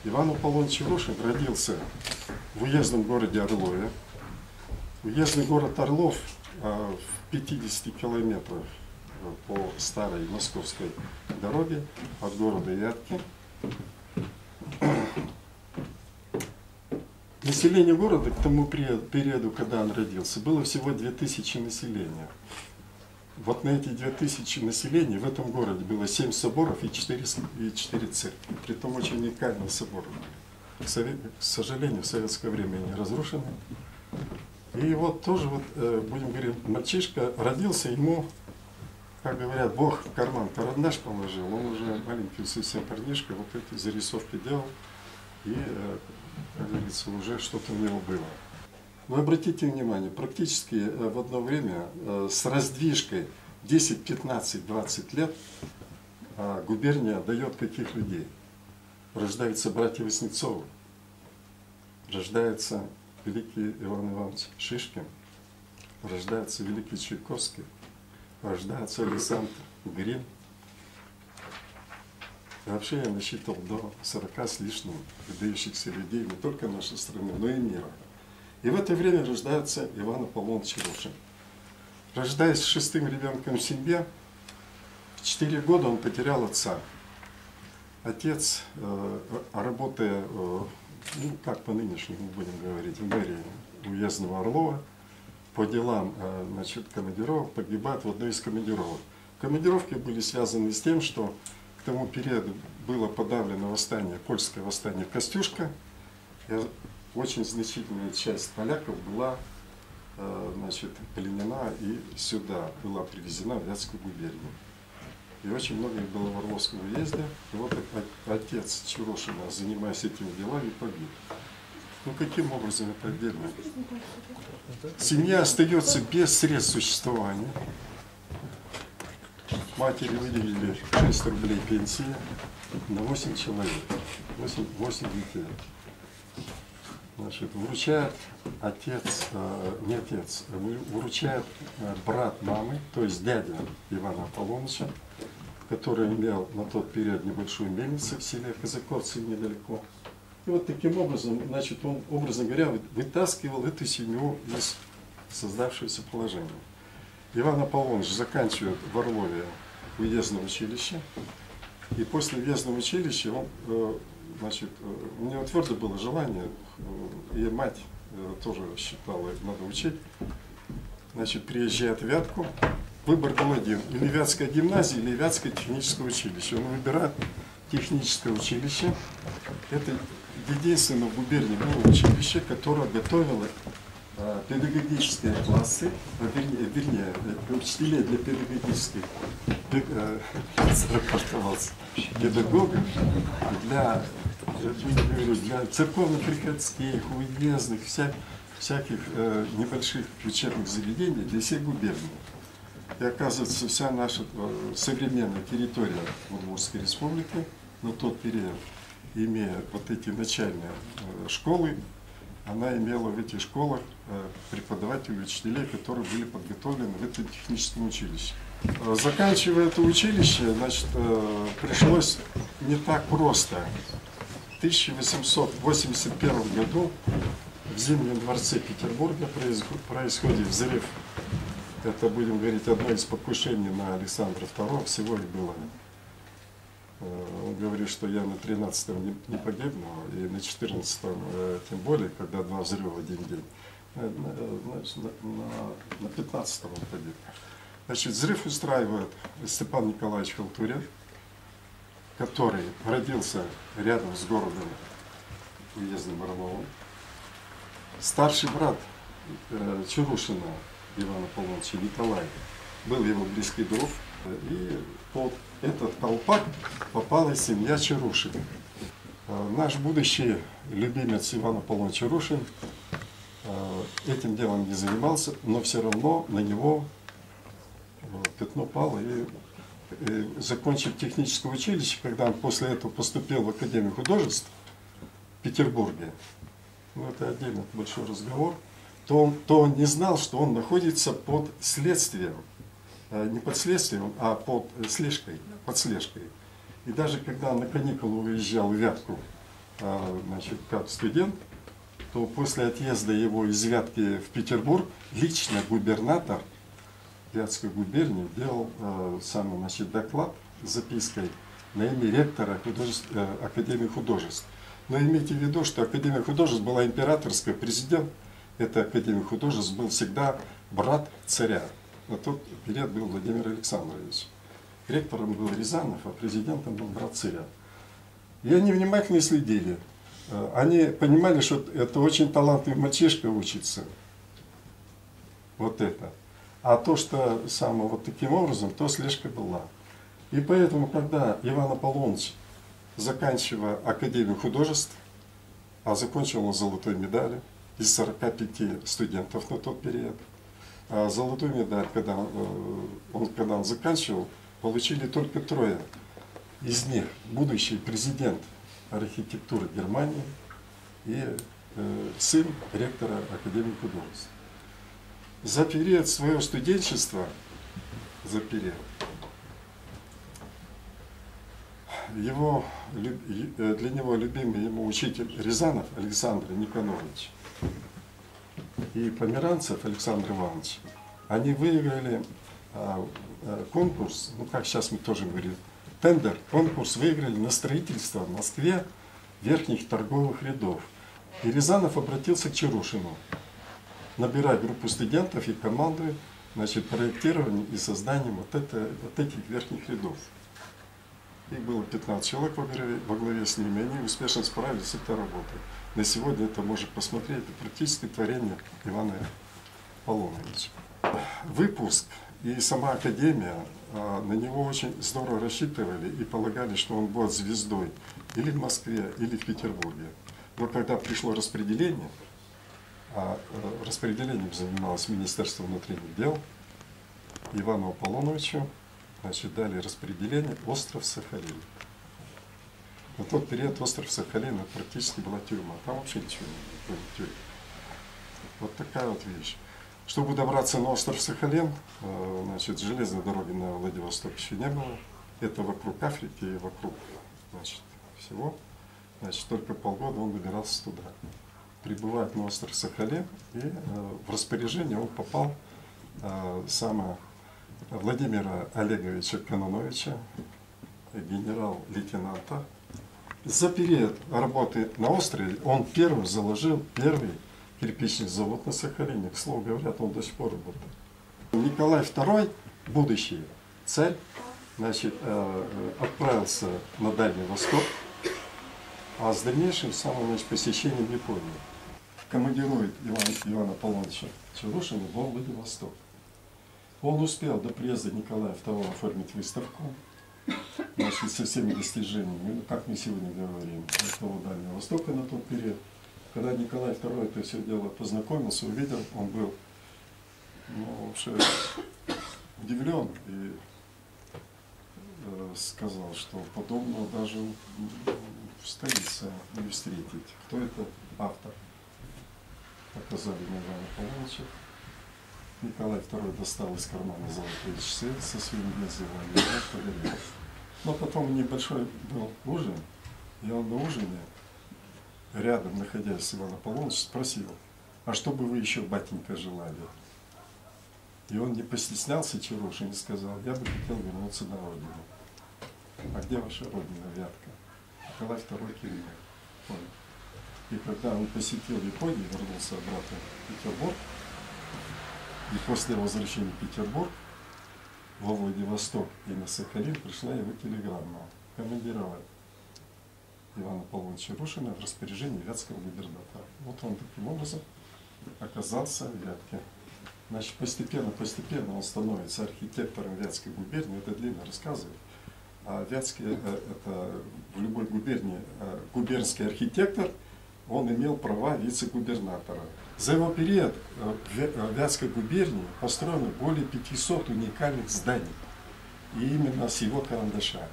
Иван Аполлоныч Чарушин родился в уездном городе Орлове. Уездный город Орлов в 50 километрах по старой московской дороге от города Вятки. Население города к тому периоду, когда он родился, было всего 2000 населения. Вот на эти 2000 населения в этом городе было 7 соборов и 4 церкви. Притом очень уникальные соборы. К сожалению, в советское время они разрушены. И вот тоже, будем говорить, мальчишка родился, ему, как говорят, Бог в карман карандаш положил. Он уже маленький совсем парнишка, вот эти зарисовки делал. И, как говорится, уже что-то у него было. Но обратите внимание, практически в одно время с раздвижкой 10, 15, 20 лет губерния дает каких людей? Рождаются братья Васнецовы, рождается великий Иван Иванович Шишкин, рождается великий Чайковский, рождается Александр Грин. И вообще я насчитал до 40 с лишним выдающихся людей не только нашей страны, но и мира. И в это время рождается Иван Аполлоныч Чарушин. Рождаясь 6-м ребенком в семье, в 4 года он потерял отца. Отец, работая, как по нынешнему будем говорить, в мэрии уездного Орлова, по делам, командировок, погибает в одной из командировок. Командировки были связаны с тем, что к тому периоду было подавлено восстание, польское восстание Костюшка. Очень значительная часть поляков была пленена и сюда была привезена в Вятскую губернию. И очень много их было в Орловском уезде. И вот отец Чарушина, занимаясь этими делами, погиб. Ну каким образом это отдельно? Семья остается без средств существования. Матери выделили 6 рублей пенсии на 8 человек, 8 детей. Вручает отец, не отец, вручает брат мамы, то есть дядя Ивана Аполлоныча, который имел на тот период небольшую мельницу в селе Казаковцы недалеко. И вот таким образом, он, образно говоря, вытаскивал эту семью из создавшегося положения. Иван Аполлоныч заканчивает в Орлове уездное училище, и после уездного училища он, у него твердо было желание, и мать тоже считала, надо учить, приезжает в Вятку, выбор был один, или Вятская гимназия, или Вятское техническое училище. Он выбирает техническое училище, это единственное в губернии было училище, которое готовило педагогические классы, вернее, учителей для педагогических педагогов, для церковно-приходских, уездных, всяких небольших учебных заведений для всей губернии. И оказывается, вся наша современная территория Удмуртской республики на тот период, имея вот эти начальные школы, она имела в этих школах преподавателей, учителей, которые были подготовлены в этом техническом училище. Заканчивая это училище, пришлось не так просто. В 1881 году в Зимнем дворце Петербурга происходит взрыв. Это, будем говорить, одно из покушений на Александра II. Всего их было. Он говорит, что я на 13-м не погибну, и на 14-м тем более, когда 2 взрыва в один день. На 15-м он погиб. Взрыв устраивает Степан Николаевич Халтурин, который родился рядом с городом уездным Орловым. Старший брат Чарушина Ивана Аполлоныча Николай был его близкий друг. И под этот колпак попала семья Чарушин. Наш будущий любимец Иван Аполлоныч Чарушин этим делом не занимался, но все равно на него пятно пало. И закончив техническое училище, когда он после этого поступил в Академию художеств в Петербурге, это отдельно большой разговор, то он не знал, что он находится под следствием. Не под следствием, а под слежкой. И даже когда он на каникулы уезжал в Вятку значит, как студент, то после отъезда его из Вятки в Петербург лично губернатор Вятской губернии делал значит, доклад с запиской на имя ректора Академии художеств. Но имейте в виду, что Академия художеств была императорская, президент этой Академии художеств был всегда брат царя. На тот период был Владимир Александрович. Ректором был Рязанов, а президентом был брат царя. И они внимательно следили. Они понимали, что это очень талантливый мальчишка учится. Вот это. А то, что само вот таким образом, то слежка была. И поэтому, когда Иван Аполлоныч, заканчивая Академию художеств, а закончил он золотой медалью из 45 студентов на тот период, а золотую медаль, когда он заканчивал, получили только 3. Из них будущий президент архитектуры Германии и сын ректора Академии художеств. За период своего студенчества, для него любимый ему учитель Рязанов Александр Никонорович и Померанцев Александр Иванович, они выиграли конкурс, ну как сейчас мы тоже говорим, тендер, конкурс выиграли на строительство в Москве верхних торговых рядов. И Рязанов обратился к Чарушину, набирать группу студентов и команду, значит, проектированием и созданием вот этих верхних рядов. Их было 15 человек во главе с ними, и они успешно справились с этой работой. На сегодня это можно посмотреть, это практически творение Ивана Аполлоновича. Выпуск и сама Академия, на него очень здорово рассчитывали и полагали, что он будет звездой или в Москве, или в Петербурге. Но когда пришло распределение, распределением занималось Министерство внутренних дел, Ивану Аполлоновичу, значит, дали распределение остров Сахалин. На тот период остров Сахалин это практически была тюрьма. Там вообще ничего не было. Тюрьма. Вот такая вот вещь. Чтобы добраться на остров Сахалин, значит, железной дороги на Владивосток еще не было. Это вокруг Африки и вокруг, значит, всего. Значит, только полгода он добирался туда. Прибывает на остров Сахалин, и в распоряжение он попал Владимира Олеговича Кононовича, генерал-лейтенанта. За период работы на острове он первым заложил первый кирпичный завод на Сахалине. К слову говоря, он до сих пор работает. Николай II, будущий царь, значит, отправился на Дальний Восток, а с дальнейшим посещением Японии. Командирует Ивана Аполлоновича Чарушина во Владивосток. Он успел до приезда Николая II оформить выставку, значит, со всеми достижениями, как мы сегодня говорим, того Дальнего Востока на тот период. Когда Николай II это все дело познакомился, увидел, он был вообще удивлен и сказал, что подобного даже в столице не встретить. Кто это автор? Показали на Ивана Аполлоновича. Николай II достал из кармана золотые часы со своим вензелем и подарил. Но потом небольшой был ужин, и он на ужине, рядом находясь Иван Аполлонович, спросил: а что бы вы еще, батенька, желали? И он не постеснялся Чарушин и сказал: я бы хотел вернуться на родину. А где ваша родина, Вятка? Николай II кивнул. И когда он посетил Японию, вернулся обратно в Петербург, и после возвращения в Петербург, во Владивосток и на Сахалин пришла его телеграмма командировать Ивана Аполлоновича Чарушина в распоряжении вятского губернатора. Вот он таким образом оказался в Вятке. Значит, постепенно он становится архитектором Вятской губернии. Это длинно рассказывает. А Вятский, это в любой губернии губернский архитектор, он имел права вице-губернатора. За его период в Вятской губернии построено более 500 уникальных зданий. И именно с его карандаша.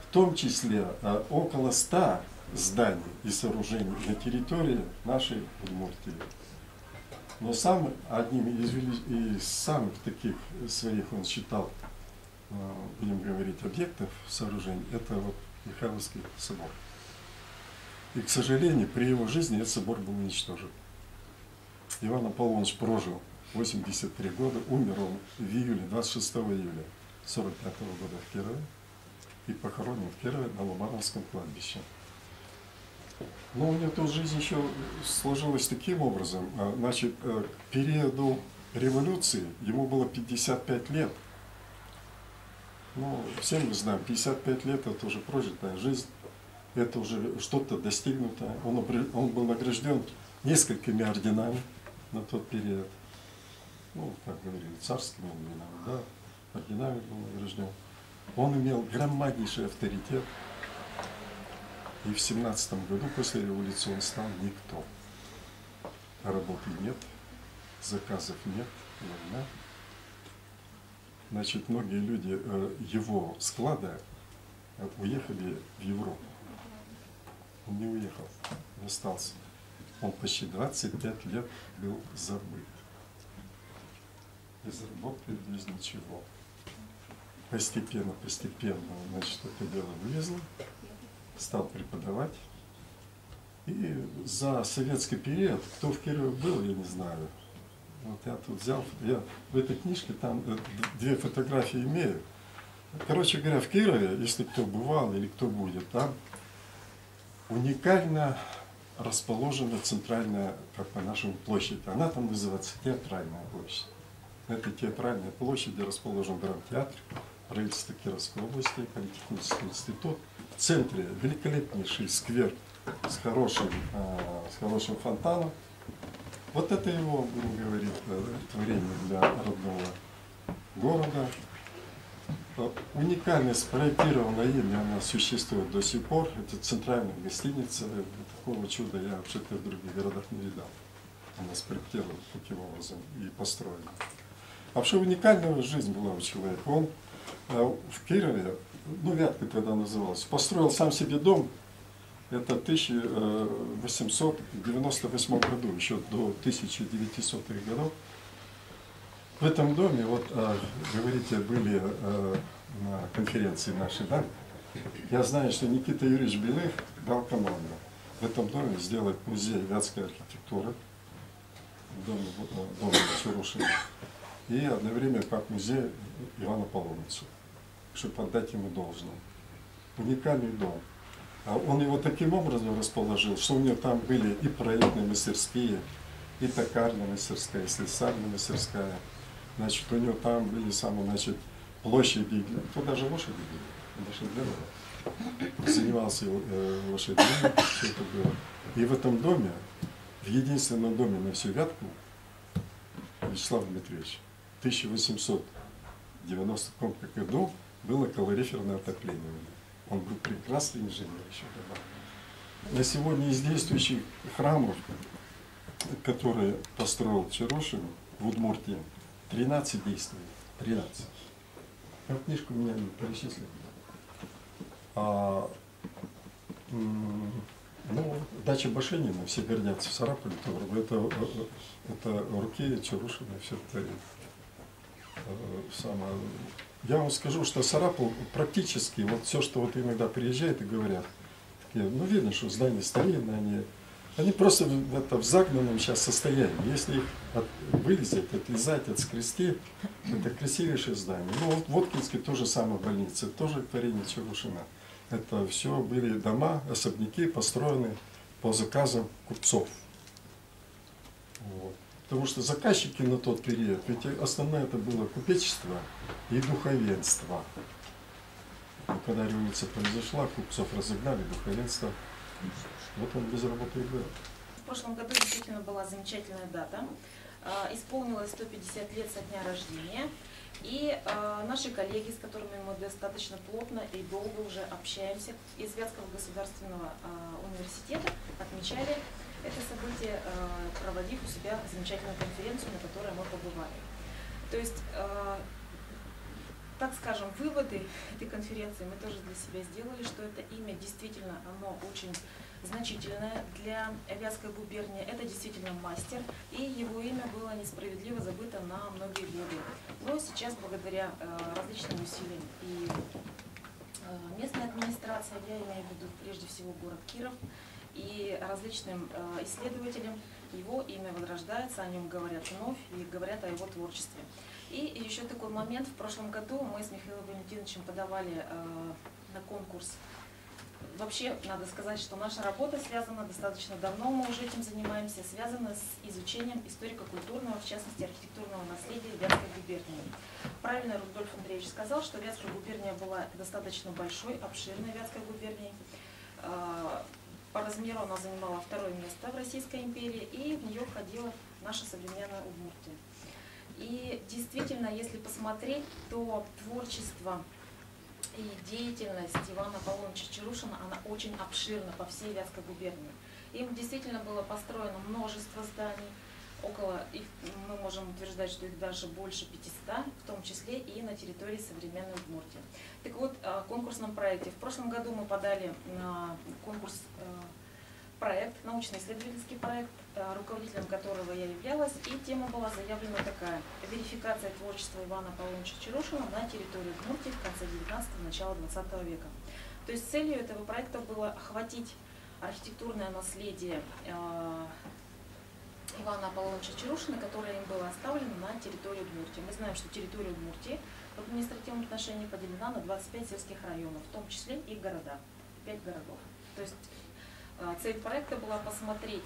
В том числе около 100 зданий и сооружений на территории нашей Удмуртии. Но одним из самых таких своих он считал, будем говорить, объектов сооружений, это вот Михайловский собор. И, к сожалению, при его жизни этот собор был уничтожен. Иван Аполлоныч прожил 83 года, умер он в июле, 26 июля 1945 года в Кирове и похоронен в Кирове на Ломановском кладбище. Но у него тут жизнь еще сложилась таким образом. Значит, к периоду революции ему было 55 лет. Ну, все мы знаем, 55 лет это уже прожитая жизнь, это уже что-то достигнутое. Он был награжден несколькими орденами на тот период. Ну, как говорили, царскими орденами, да, орденами был награжден. Он имел громаднейший авторитет. И в 17 году после революции он стал никто. Работы нет, заказов нет, война. Значит, многие люди его склада уехали в Европу. Он не уехал, не остался. Он почти 25 лет был забыт. Без работы, без ничего. Постепенно, значит, это дело вылезло. Стал преподавать. И за советский период, кто в Кирове был, я не знаю. Вот я тут взял, я в этой книжке там две фотографии имею. Короче говоря, в Кирове, если кто бывал или кто будет, там уникально расположена центральная, как по-нашему, площадь. Она там называется Театральная площадь. На этой Театральной площади расположен драмтеатр, правительство Кировской области, политехнический институт. В центре великолепнейший сквер с хорошим фонтаном. Вот это его, будем говорить, творение для родного города. Уникально спроектированное имя, она существует до сих пор. Это центральная гостиница. Такого чуда я вообще-то в других городах не видал. Она спроектирована таким образом и построена. А вообще уникальная жизнь была у человека. Он в Кирове, ну, Вятка тогда называлась, построил сам себе дом. Это в 1898 году, еще до 1900-х годов. В этом доме, вот, говорите, были на конференции нашей, да? Я знаю, что Никита Юрьевич Белых дал команду в этом доме сделать музей вятской архитектуры, доме Чарушина, и одновременно как музей Ивана Аполлоныча, чтобы отдать ему должное. Уникальный дом. Он его таким образом расположил, что у него там были и проектные мастерские, и токарная мастерская, и слесарная мастерская. Значит, у него там были самые, значит, площади, кто даже лошади были, занимался лошадьми, все это было. И в этом доме, в единственном доме на всю Вятку, Вячеслав Дмитриевич, в 1890 году было калориферное отопление. Он был прекрасный инженер еще тогда. На сегодня из действующих храмов, которые построил Чарушин в Удмуртии, 13 действует. 13. Ну, книжку меня не перечислили. Ну, дача Башенина, все гордятся в Сарапуле, это руки Чарушина все творит. Я вам скажу, что Сарапул практически, вот все, что вот иногда приезжают и говорят, такие, ну видно, что здания старинные, они просто в загнанном сейчас состоянии. Если их вылезать, отлезать, отскрести, это красивейшее здание. Ну вот в Воткинске тоже самая больница, тоже творение Чарушина. Это все были дома, особняки, построены по заказам купцов. Вот. Потому что заказчики на тот период, ведь основное это было купечество и духовенство. И когда революция произошла, купцов разогнали, духовенство. Вот он без работы и был. В прошлом году действительно была замечательная дата. Исполнилось 150 лет со дня рождения. И наши коллеги, с которыми мы достаточно плотно и долго уже общаемся, из Вятского государственного университета отмечали это событие, проводив у себя замечательную конференцию, на которой мы побывали. То есть, так скажем, выводы этой конференции мы тоже для себя сделали, что это имя действительно, оно очень значительное для Вятской губернии. Это действительно мастер, и его имя было несправедливо забыто на многие годы. Но сейчас, благодаря различным усилиям и местной администрации, я имею в виду прежде всего город Киров, и различным исследователям его имя возрождается, о нем говорят вновь и говорят о его творчестве. И еще такой момент. В прошлом году мы с Михаилом Валентиновичем подавали на конкурс. Вообще, надо сказать, что наша работа связана достаточно давно, мы уже этим занимаемся, связана с изучением историко-культурного, в частности, архитектурного наследия Вятской губернии. Правильно Рудольф Андреевич сказал, что Вятская губерния была достаточно большой, обширной Вятской губернией. По размеру она занимала второе место в Российской империи, и в нее входила наша современная Удмуртия. И действительно, если посмотреть, то творчество и деятельность Ивана Аполлоновича Чарушина, она очень обширна по всей Вятской губернии. Им действительно было построено множество зданий, мы можем утверждать, что их даже больше 500, в том числе и на территории современной Удмуртии. Так вот, о конкурсном проекте. В прошлом году мы подали на конкурс проект, научно-исследовательский проект, руководителем которого я являлась, и тема была заявлена такая: верификация творчества Ивана Аполлоновича Чарушина на территории Удмуртии в конце 19-го, начало 20 века. То есть целью этого проекта было охватить архитектурное наследие Ивана Аполлоновича Чарушина, которое им было оставлено на территории Удмуртии. Мы знаем, что территория Удмуртии в административном отношении поделена на 25 сельских районов, в том числе и города, 5 городов. То есть цель проекта была посмотреть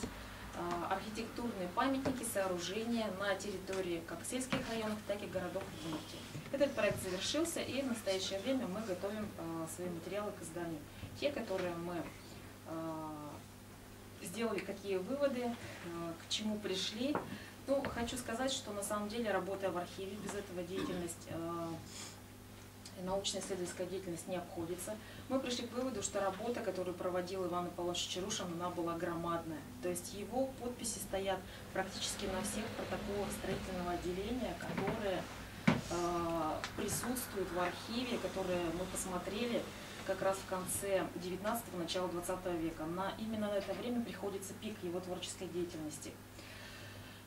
архитектурные памятники, сооружения на территории как сельских районов, так и городов Удмуртии. Этот проект завершился, и в настоящее время мы готовим свои материалы к изданию. Те, которые мы сделали, какие выводы, к чему пришли. Ну, хочу сказать, что на самом деле, работая в архиве, без этого деятельность, научно-исследовательская деятельность не обходится. Мы пришли к выводу, что работа, которую проводил Иван Аполлонович Чарушин, она была громадная. То есть его подписи стоят практически на всех протоколах строительного отделения, которые присутствуют в архиве, которые мы посмотрели как раз в конце 19-го, начало 20 века. Именно на это время приходится пик его творческой деятельности.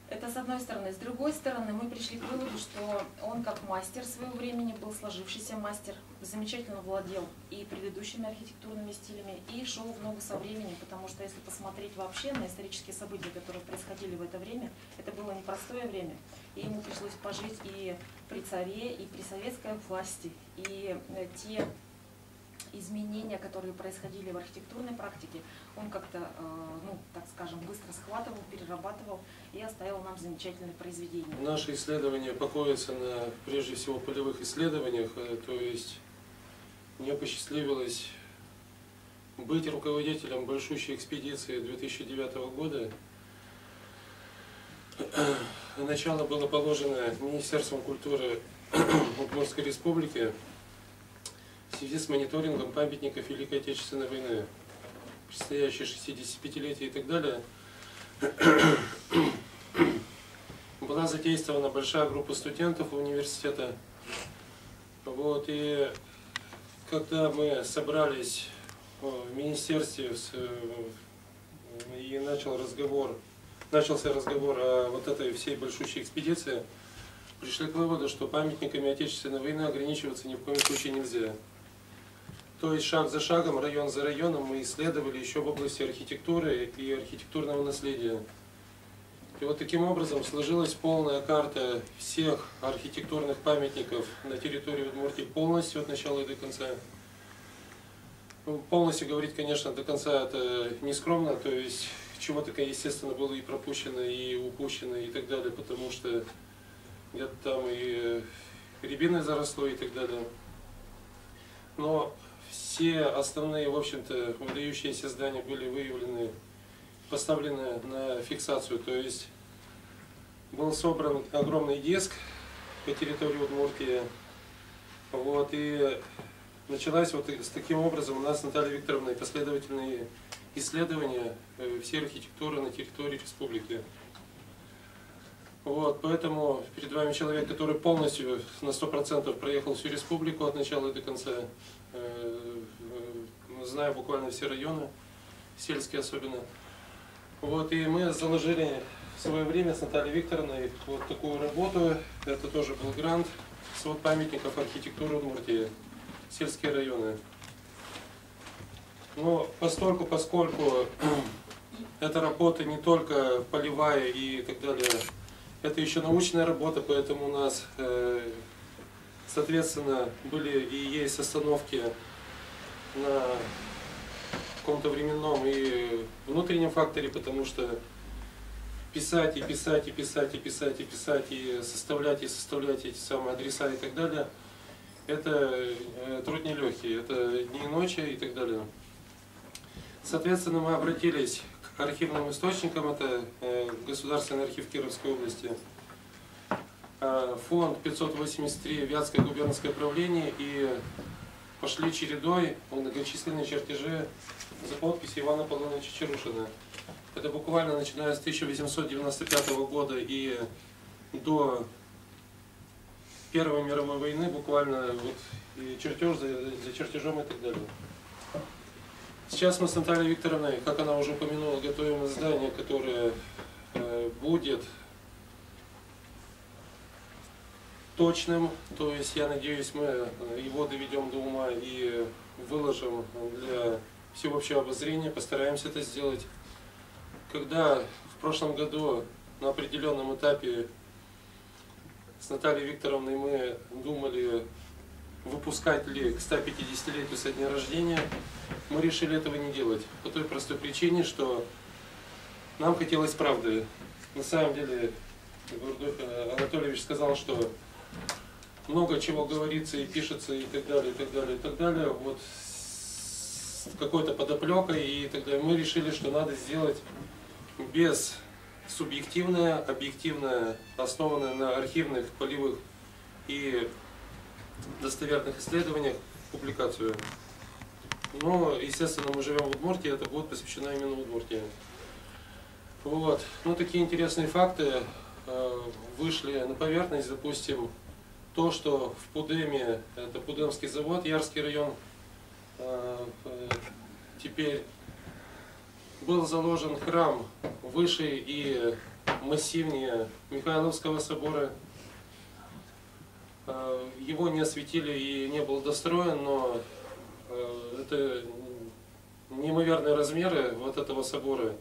Это с одной стороны. С другой стороны, мы пришли к выводу, что он как мастер своего времени, был сложившийся мастер, замечательно владел и предыдущими архитектурными стилями, и шел в ногу со временем, потому что если посмотреть вообще на исторические события, которые происходили в это время, это было непростое время, и ему пришлось пожить и при царе, и при советской власти, и те изменения, которые происходили в архитектурной практике, он как-то, ну, так скажем, быстро схватывал, перерабатывал и оставил нам замечательные произведения. Наши исследования покоятся на, прежде всего, полевых исследованиях, то есть мне посчастливилось быть руководителем большущей экспедиции 2009 года. Начало было положено Министерством культуры Удмуртской республики в связи с мониторингом памятников Великой Отечественной войны, предстоящее 65-летие и так далее. Была задействована большая группа студентов университета. Вот, и когда мы собрались в министерстве и начался разговор о вот этой всей большущей экспедиции, пришли к выводу, что памятниками Отечественной войны ограничиваться ни в коем случае нельзя. То есть шаг за шагом, район за районом мы исследовали еще в области архитектуры и архитектурного наследия. И вот таким образом сложилась полная карта всех архитектурных памятников на территории Удмуртии полностью от начала и до конца. Полностью говорить, конечно, до конца это не скромно, то есть чего-то, естественно, было и пропущено, и упущено, и так далее, потому что где-то там и рябиной заросло, и так далее. Но все основные, в общем-то, выдающиеся здания были выявлены, поставлены на фиксацию, то есть был собран огромный диск по территории Удмуртии, вот, и началась вот с таким образом у нас с Натальей Викторовной последовательные исследования всей архитектуры на территории республики. Вот, поэтому перед вами человек, который полностью на 100% проехал всю республику от начала и до конца, знаю буквально все районы, сельские особенно. Вот, и мы заложили в свое время с Натальей Викторовной вот такую работу. Это тоже был грант, свод памятников архитектуры Удмуртии, сельские районы. Но поскольку эта работа не только полевая и так далее, это еще научная работа, поэтому у нас, соответственно, были и есть остановки на каком-то временном и внутреннем факторе, потому что писать и писать и писать и писать и писать и составлять эти самые адреса и так далее, это труд нелегкий, это дни и ночи и так далее. Соответственно, мы обратились к архивным источникам, это Государственный архив Кировской области, фонд 583 Вятское губернское правление, и пошли чередой многочисленные чертежи за подписью Ивана Аполлоновича Чарушина. Это буквально начиная с 1895 года и до Первой мировой войны, буквально вот, и чертеж за чертежом и так далее. Сейчас мы с Натальей Викторовной, как она уже упомянула, готовим издание, которое будет точным, то есть я надеюсь, мы его доведем до ума и выложим для всеобщего обозрения, постараемся это сделать. Когда в прошлом году на определенном этапе с Натальей Викторовной мы думали, выпускать ли к 150-летию со дня рождения, мы решили этого не делать. По той простой причине, что нам хотелось правды. На самом деле, Анатольевич сказал, что много чего говорится и пишется и так далее, и так далее, и так далее. Вот с какой-то подоплекой и так далее. Мы решили, что надо сделать без субъективное, объективное, основанное на архивных, полевых и достоверных исследованиях публикацию. Но, естественно, мы живем в Удмуртии, это будет посвящено именно Удмуртии. Вот. Ну, такие интересные факты вышли на поверхность. Допустим, то, что в Пудеме, это Пудемский завод, Ярский район, теперь был заложен храм выше и массивнее Михайловского собора. Его не осветили и не был достроен, но это неимоверные размеры вот этого собора,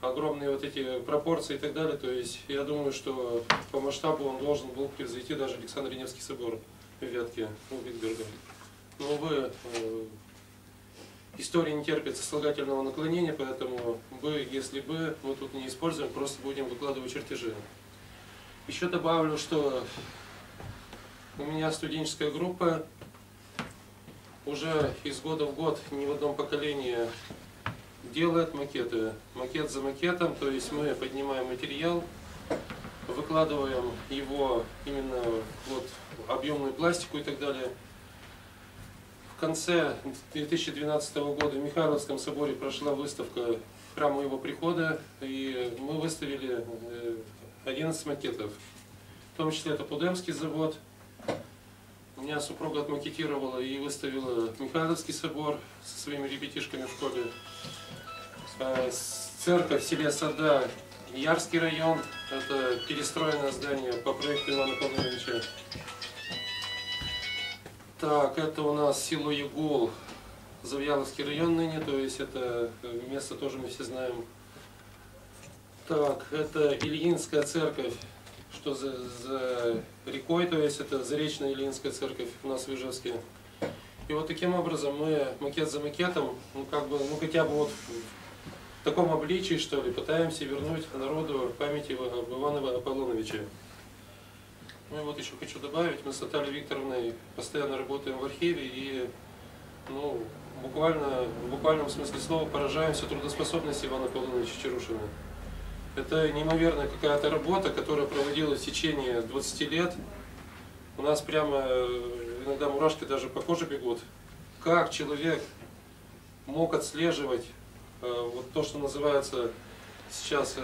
огромные вот эти пропорции и так далее. То есть я думаю, что по масштабу он должен был превзойти даже Александр Невский собор в Вятке, у Витберга. Но, увы, история не терпит сослагательного наклонения, поэтому если бы, мы тут не используем, просто будем выкладывать чертежи. Еще добавлю, что у меня студенческая группа уже из года в год, ни в одном поколении, делает макеты. Макет за макетом, то есть мы поднимаем материал, выкладываем его именно вот объемную пластику и так далее. В конце 2012 года в Михайловском соборе прошла выставка храма его прихода, и мы выставили 11 макетов. В том числе это Пудемский завод. У меня супруга отмакетировала и выставила Михайловский собор со своими ребятишками в школе. Церковь в селе Сада, Ярский район. Это перестроенное здание по проекту Ивана Аполлоновича. Так, это у нас село Егол, Завьяловский район ныне, то есть это место тоже мы все знаем. Так, это Ильинская церковь, что за рекой, то есть это Заречная Ильинская церковь у нас в Ижевске. И вот таким образом мы макет за макетом, хотя бы вот в таком обличии, что ли, пытаемся вернуть народу память об Иване Аполлоновиче. Ну и вот еще хочу добавить, мы с Натальей Викторовной постоянно работаем в архиве и в буквальном смысле слова поражаемся трудоспособности Ивана Аполлоновича Чарушина. Это неимоверная какая-то работа, которая проводилась в течение 20 лет. У нас прямо иногда мурашки даже по коже бегут. Как человек мог отслеживать вот то, что называется сейчас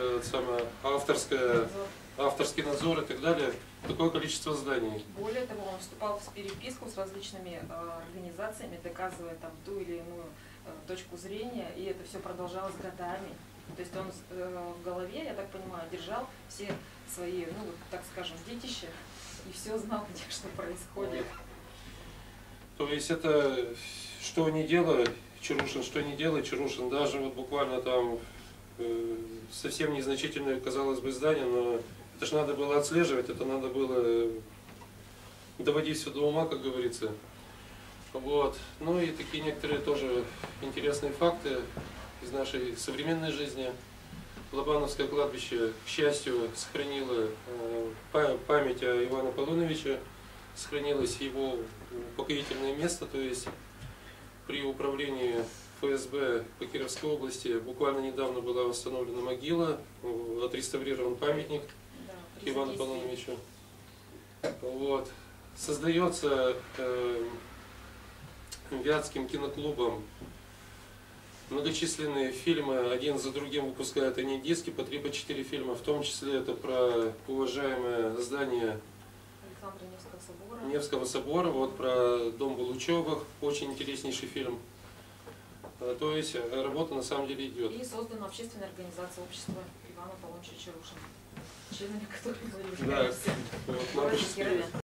авторский надзор и так далее, такое количество зданий. Более того, он вступал в переписку с различными организациями, доказывая там ту или иную точку зрения, и это все продолжалось годами. То есть он в голове, я так понимаю, держал все свои, так скажем, детища, и все знал, где что происходит. То есть это, что ни дело, Чарушин что не делает, Чарушин даже вот буквально там совсем незначительное, казалось бы, здание, но это же надо было отслеживать, это надо было доводить все до ума, как говорится. Вот. Ну и такие некоторые тоже интересные факты из нашей современной жизни. Лобановское кладбище, к счастью, сохранило память о Иване Аполлоновиче, сохранилось его упокоительное место, то есть при управлении ФСБ по Кировской области буквально недавно была восстановлена могила, отреставрирован памятник Да, к Ивану Аполлоновичу. Вот. Создается Вятским киноклубом многочисленные фильмы, один за другим выпускают они диски, по 3-4 фильма, в том числе это про уважаемое здание Александра Невского собора. Невского собора, вот про дом Булучевых, очень интереснейший фильм. То есть работа на самом деле идет. И создана общественная организация общества Ивана Аполлоновича Чарушина, членами которой были Да, все вот, в городе надо же Кирове.